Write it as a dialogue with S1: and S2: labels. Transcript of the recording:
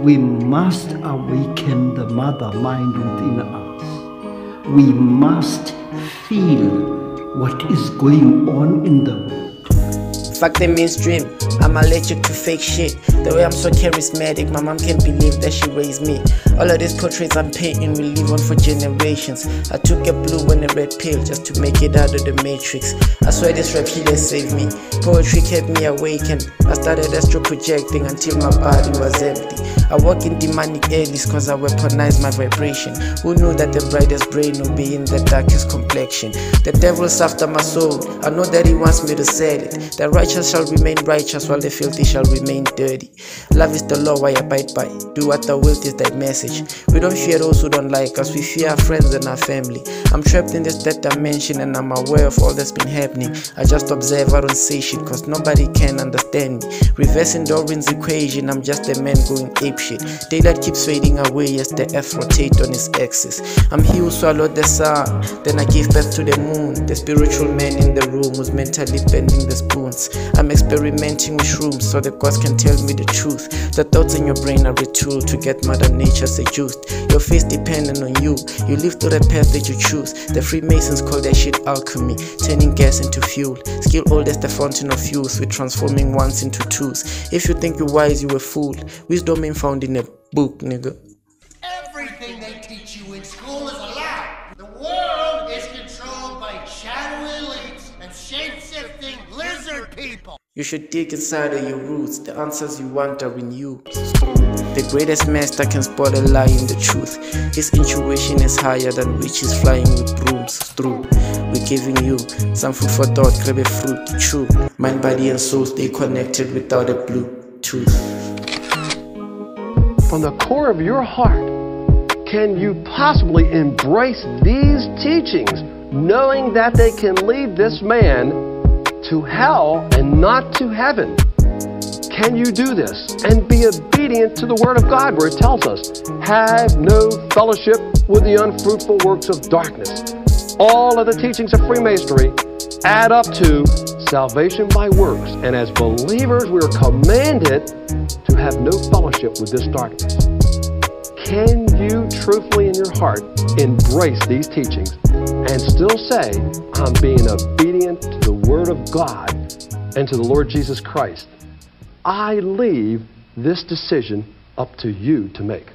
S1: we must awaken the mother mind within us. We must feel what is going on in the world.
S2: Fuck the mainstream, I'm allergic to fake shit. The way I'm so charismatic, my mom can't believe that she raised me. All of these portraits I'm painting will live on for generations. I took a blue and a red pill just to make it out of the matrix. I swear this rap healer saved me. Poetry kept me awakened. I started astral projecting until my body was empty. I walk in demonic alleys cause I weaponize my vibration. Who knew that the brightest brain will be in the darkest complexion? The devil's after my soul, I know that he wants me to sell it. The righteous shall remain righteous while the filthy shall remain dirty. Love is the law I abide by. Do what thou wilt is thy message. We don't fear those who don't like us, we fear our friends and our family. I'm trapped in this dead dimension and I'm aware of all that's been happening. I just observe, I don't say shit cause nobody can understand me. Reversing Darwin's equation, I'm just a man going apeshit. Daylight keeps fading away as the earth rotates on its axis. I'm he who swallowed the sun, then I gave birth to the moon. The spiritual man in the room was mentally bending the spoons. I'm experimenting with shrooms so the gods can tell me the truth. The thoughts in your brain are a tool to get Mother Nature seduced. Your face dependent on you. You live through the path that you choose. The Freemasons call that shit alchemy, turning gas into fuel. Skill old as the fountain of youth, with transforming ones into twos. If you think you're wise, you a fool. Wisdom ain't found in a book, nigga.
S3: Everything they teach you in school is a lie. The world is controlled by shadowy elites and shape-shifting lizard people.
S2: You should dig inside of your roots. The answers you want are in you. The greatest master can spot a lie in the truth. His intuition is higher than witches flying with brooms through. We're giving you some food for thought, grab a fruit to chew. Mind, body and soul stay connected without a Bluetooth.
S4: From the core of your heart, can you possibly embrace these teachings, knowing that they can lead this man to hell and not to heaven? Can you do this and be obedient to the Word of God, where it tells us, have no fellowship with the unfruitful works of darkness? All of the teachings of Freemasonry add up to salvation by works, and as believers we are commanded to have no fellowship with this darkness. Can you truthfully in your heart embrace these teachings and still say, I'm being obedient to the Word of God and to the Lord Jesus Christ? I leave this decision up to you to make.